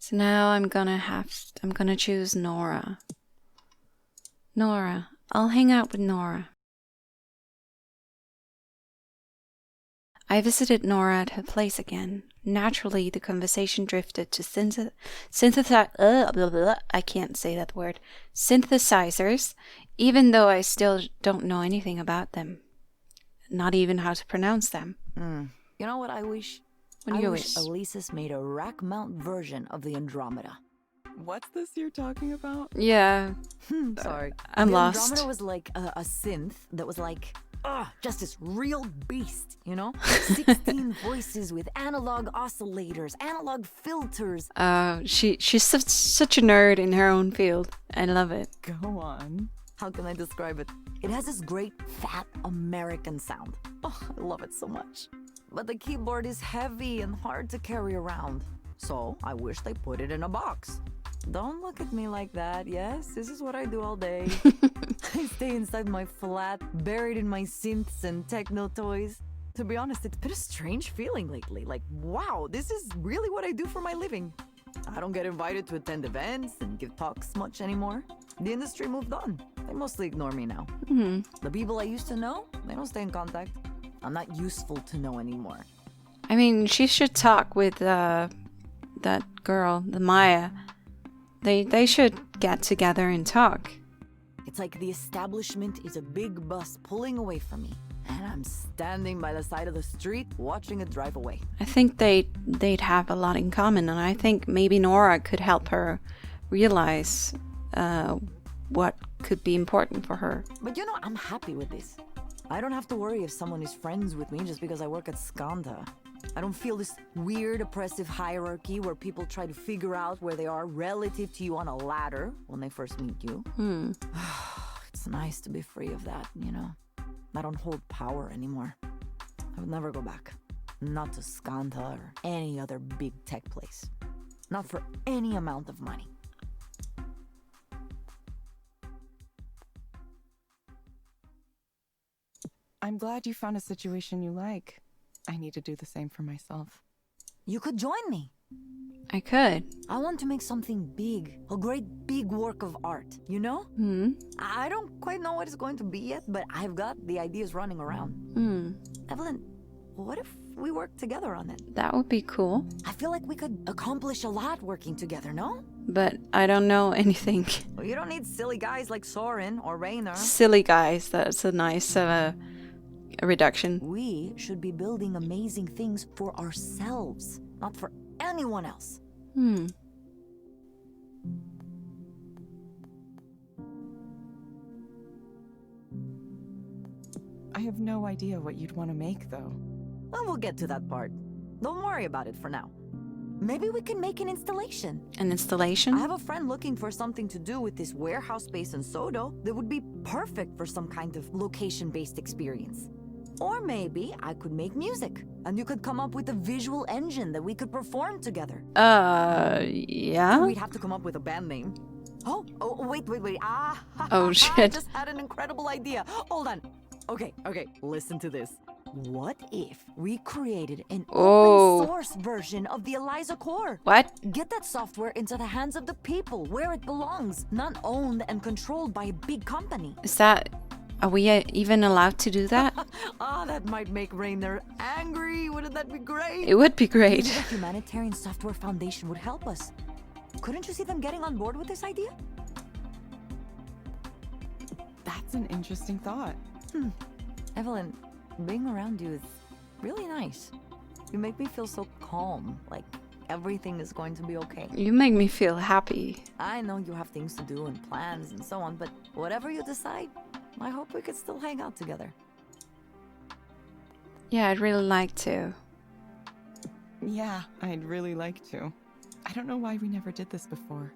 So now I'm gonna choose Nora. Nora. I'll hang out with Nora. I visited Nora at her place again. Naturally, the conversation drifted to I can't say that word. Synthesizers, even though I still don't know anything about them. Not even how to pronounce them. You know what I wish? What do you wish wish? Elisa's made a rack mount version of the Andromeda. What's this you're talking about? Yeah. Sorry. I'm the lost. Andromeda was like a synth that was like, just this real beast, you know? 16 voices with analog oscillators, analog filters. She's such a nerd in her own field. I love it. Go on. How can I describe it? It has this great fat American sound. Oh, I love it so much. But the keyboard is heavy and hard to carry around. So I wish they put it in a box. Don't look at me like that, yes? This is what I do all day. I stay inside my flat, buried in my synths and techno toys. To be honest, it's been a strange feeling lately. Like, wow, this is really what I do for my living. I don't get invited to attend events and give talks much anymore. The industry moved on. They mostly ignore me now. The people I used to know, they don't stay in contact. I'm not useful to know anymore. I mean, she should talk with that girl, the Maya. They should get together and talk. It's like the establishment is a big bus pulling away from me, and I'm standing by the side of the street watching it drive away. I think they'd have a lot in common, and I think maybe Nora could help her realize what could be important for her. But you know, I'm happy with this. I don't have to worry if someone is friends with me just because I work at Skanda. I don't feel this weird, oppressive hierarchy where people try to figure out where they are relative to you on a ladder when they first meet you. It's nice to be free of that, you know? I don't hold power anymore. I would never go back. Not to Skanda or any other big tech place. Not for any amount of money. I'm glad you found a situation you like. I need to do the same for myself. You could join me. I could. I want to make something big, a great big work of art, you know? I don't quite know what it's going to be yet, but I've got the ideas running around. Evelyn, what if we work together on it? That would be cool. I feel like we could accomplish a lot working together, no? But I don't know anything. Well, you don't need silly guys like Soren or Rainer. Silly guys, that's a nice a reduction. We should be building amazing things for ourselves, not for anyone else. I have no idea what you'd want to make, though. Well, we'll get to that part. Don't worry about it for now. Maybe we can make an installation. An installation? I have a friend looking for something to do with this warehouse space in Sodo that would be perfect for some kind of location-based experience. Or maybe I could make music, and you could come up with a visual engine that we could perform together. Yeah? We'd have to come up with a band name. Oh, wait. Oh, shit. I just had an incredible idea. Hold on. Okay, listen to this. What if we created an open source version of the Eliza core? What? Get that software into the hands of the people, where it belongs, not owned and controlled by a big company. Are we even allowed to do that? That might make Rainer angry. Wouldn't that be great? It would be great. Maybe the Humanitarian Software Foundation would help us. Couldn't you see them getting on board with this idea? That's an interesting thought. Evelyn, being around you is really nice. You make me feel so calm, like everything is going to be okay. You make me feel happy. I know you have things to do and plans and so on, but whatever you decide, I hope we could still hang out together. Yeah, I'd really like to. Yeah, I'd really like to. I don't know why we never did this before.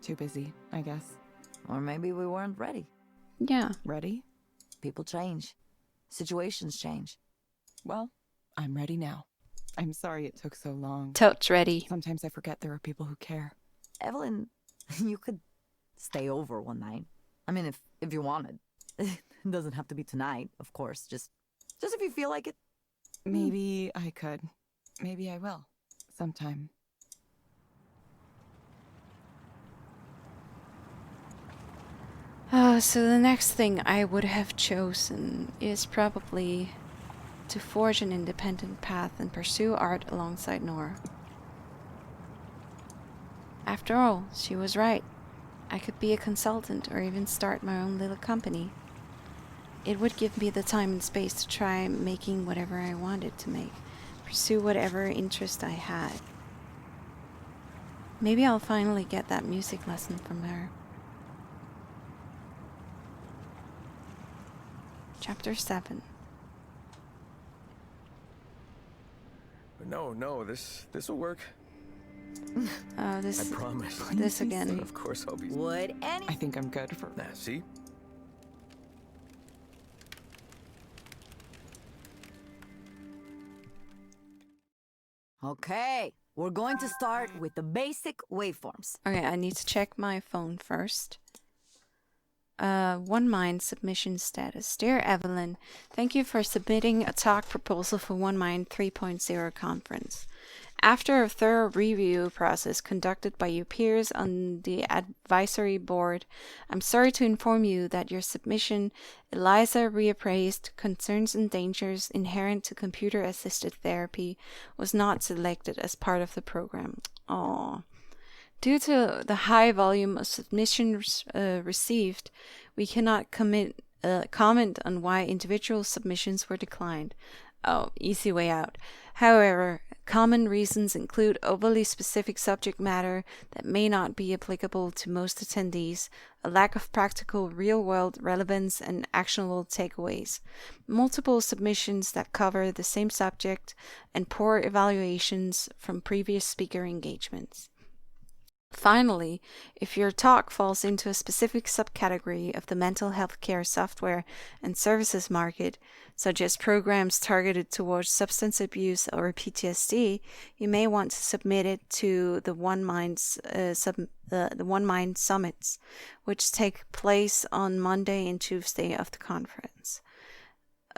Too busy, I guess. Or maybe we weren't ready. Yeah. Ready? People change. Situations change. Well, I'm ready now. I'm sorry it took so long. Totes ready. Sometimes I forget there are people who care. Evelyn, you could stay over one night. I mean, if you wanted. It doesn't have to be tonight, of course. Just if you feel like it. Maybe I could. Maybe I will. Sometime. So the next thing I would have chosen is probably to forge an independent path and pursue art alongside Nora. After all, she was right. I could be a consultant or even start my own little company. It would give me the time and space to try making whatever I wanted to make, pursue whatever interest I had. Maybe I'll finally get that music lesson from her. Chapter 7. No, this'll work. I This promise. again. Of course I'll be. Would any... I think I'm good for... Nah, see? Okay, we're going to start with the basic waveforms. Okay, I need to check my phone first. One Mind submission status. Dear Evelyn, thank you for submitting a talk proposal for One Mind 3.0 conference. After a thorough review process conducted by your peers on the advisory board, I'm sorry to inform you that your submission, Eliza Reappraised Concerns and Dangers Inherent to Computer-Assisted Therapy, was not selected as part of the program. Aww. Due to the high volume of submissions received, we cannot comment on why individual submissions were declined. Oh, easy way out. However, common reasons include overly specific subject matter that may not be applicable to most attendees, a lack of practical real-world relevance and actionable takeaways, multiple submissions that cover the same subject, and poor evaluations from previous speaker engagements. Finally, if your talk falls into a specific subcategory of the mental health care software and services market, such as programs targeted towards substance abuse or PTSD, you may want to submit it to the One Mind Summits, which take place on Monday and Tuesday of the conference.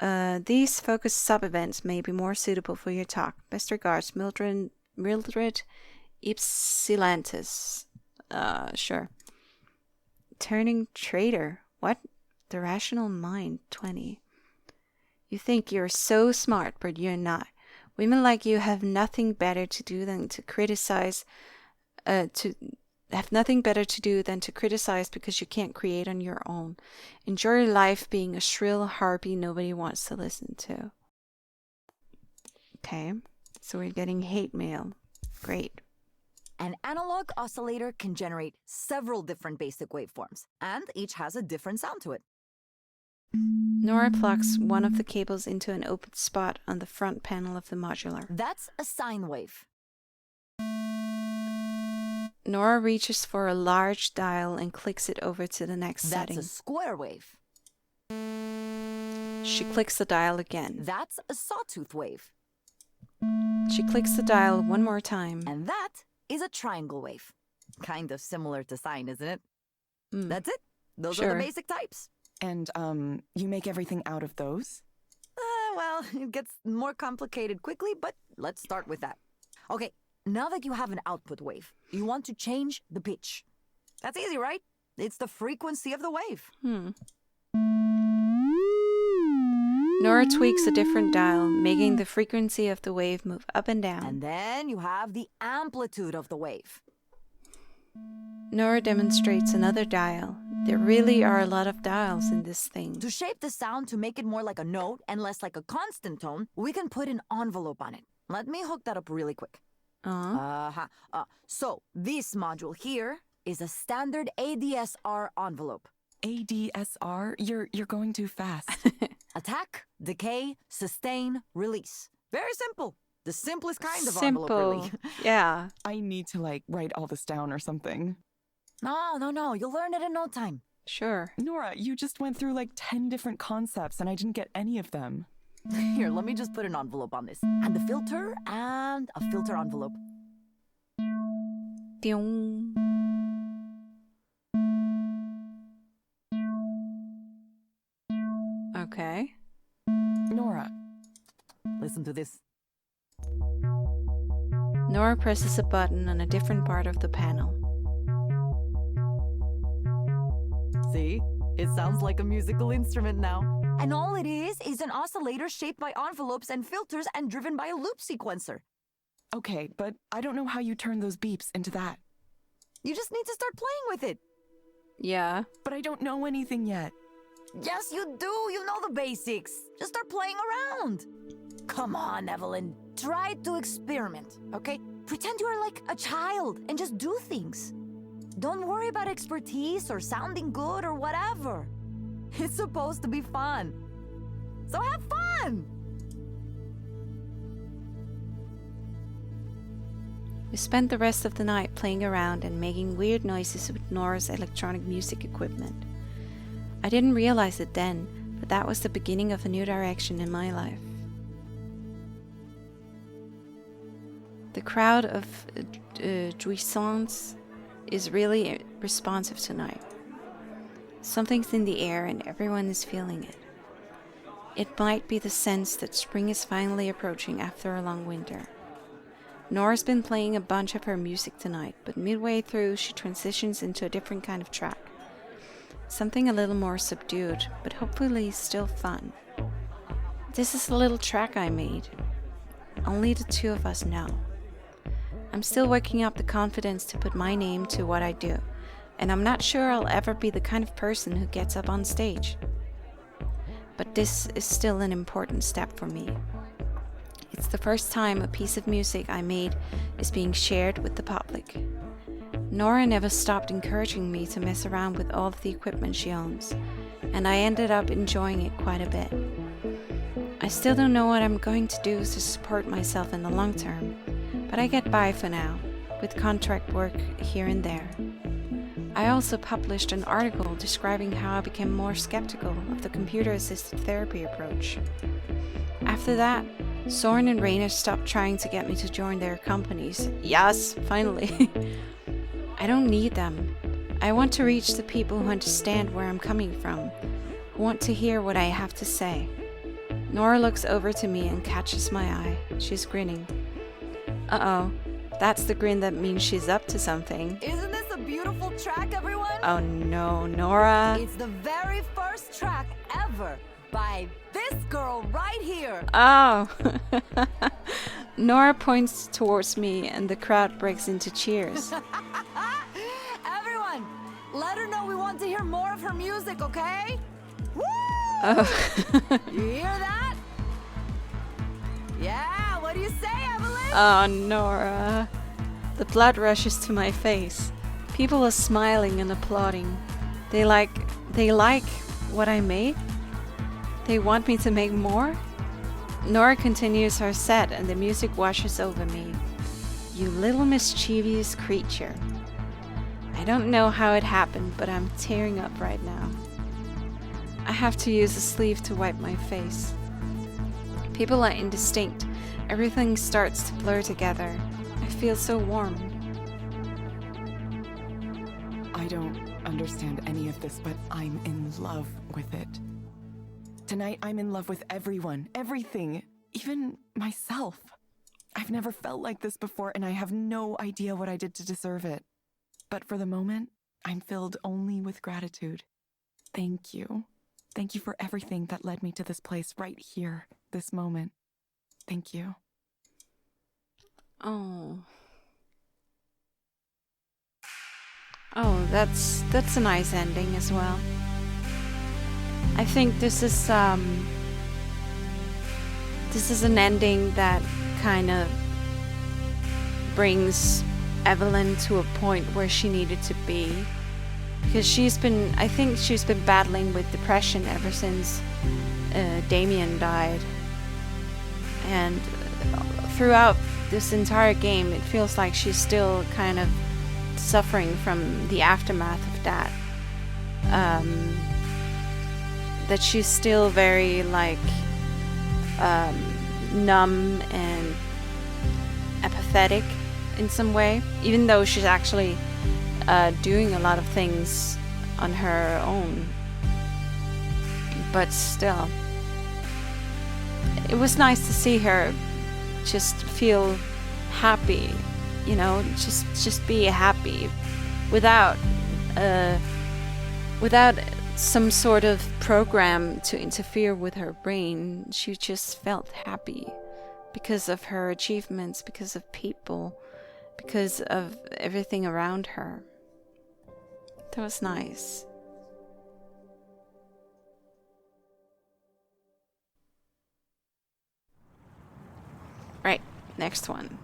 These focused sub-events may be more suitable for your talk. Best regards, Mildred Ypsilantis. Sure. Turning traitor. What? The Rational Mind 20. You think you're so smart, but you're not. Women like you have nothing better to do than to criticize because you can't create on your own. Enjoy life being a shrill harpy nobody wants to listen to. Okay, so we're getting hate mail. Great. An analog oscillator can generate several different basic waveforms, and each has a different sound to it. Nora plugs one of the cables into an open spot on the front panel of the modular. That's a sine wave. Nora reaches for a large dial and clicks it over to the next setting. That's a square wave. She clicks the dial again. That's a sawtooth wave. She clicks the dial one more time. And that is a triangle wave. Kind of similar to sine, isn't it? That's it. Those are the basic types. And, you make everything out of those? Well, it gets more complicated quickly, but let's start with that. Okay, now that you have an output wave, you want to change the pitch. That's easy, right? It's the frequency of the wave. Nora tweaks a different dial, making the frequency of the wave move up and down. And then you have the amplitude of the wave. Nora demonstrates another dial. There really are a lot of dials in this thing. To shape the sound to make it more like a note and less like a constant tone, we can put an envelope on it. Let me hook that up really quick. So this module here is a standard ADSR envelope. ADSR? You're going too fast. Attack, decay, sustain, release. Very simple. The simplest kind of envelope, really. Yeah. I need to, write all this down or something. No. You'll learn it in no time. Sure. Nora, you just went through 10 different concepts and I didn't get any of them. Here, let me just put an envelope on this. And a filter envelope. Ding. Okay. Nora. Listen to this. Nora presses a button on a different part of the panel. See? It sounds like a musical instrument now. And all it is an oscillator shaped by envelopes and filters and driven by a loop sequencer. Okay, but I don't know how you turn those beeps into that. You just need to start playing with it. Yeah. But I don't know anything yet. Yes, you do. You know the basics. Just start playing around. Come on, Evelyn. Try to experiment, okay? Pretend you're like a child and just do things. Don't worry about expertise or sounding good or whatever. It's supposed to be fun. So have fun! We spent the rest of the night playing around and making weird noises with Nora's electronic music equipment. I didn't realize it then, but that was the beginning of a new direction in my life. The crowd of jouissants is really responsive tonight. Something's in the air and everyone is feeling it. It might be the sense that spring is finally approaching after a long winter. Nora's been playing a bunch of her music tonight, but midway through she transitions into a different kind of track. Something a little more subdued, but hopefully still fun. This is a little track I made. Only the two of us know. I'm still working up the confidence to put my name to what I do, and I'm not sure I'll ever be the kind of person who gets up on stage. But this is still an important step for me. It's the first time a piece of music I made is being shared with the public. Nora never stopped encouraging me to mess around with all of the equipment she owns, and I ended up enjoying it quite a bit. I still don't know what I'm going to do to support myself in the long term, but I get by for now, with contract work here and there. I also published an article describing how I became more skeptical of the computer-assisted therapy approach. After that, Soren and Rainer stopped trying to get me to join their companies. Yes, finally. I don't need them. I want to reach the people who understand where I'm coming from, who want to hear what I have to say. Nora looks over to me and catches my eye. She's grinning. Uh-oh, that's the grin that means she's up to something. Isn't this a beautiful track, everyone? Oh no, Nora. It's the very first track ever by this girl right here. Oh. Nora points towards me and the crowd breaks into cheers. Everyone, let her know we want to hear more of her music, okay? Woo! Oh. You hear that? Yeah, what do you say, Evelyn? Oh, Nora. The blood rushes to my face. People are smiling and applauding. They like what I made? They want me to make more? Nora continues her set and the music washes over me. You little mischievous creature. I don't know how it happened, but I'm tearing up right now. I have to use a sleeve to wipe my face. People are indistinct. Everything starts to blur together. I feel so warm. I don't understand any of this, but I'm in love with it. Tonight, I'm in love with everyone, everything, even myself. I've never felt like this before, and I have no idea what I did to deserve it. But for the moment, I'm filled only with gratitude. Thank you. Thank you for everything that led me to this place right here, this moment. Thank you. Oh. Oh, that's a nice ending as well. I think this is an ending that kind of brings Evelyn to a point where she needed to be, because I think she's been battling with depression ever since Damien died, and throughout this entire game it feels like she's still kind of suffering from the aftermath of that. That she's still very numb and apathetic in some way, even though she's actually doing a lot of things on her own. But still, it was nice to see her just feel happy, you know, just be happy without some sort of program to interfere with her brain. She just felt happy because of her achievements, because of people, because of everything around her. That was nice. Right, next one.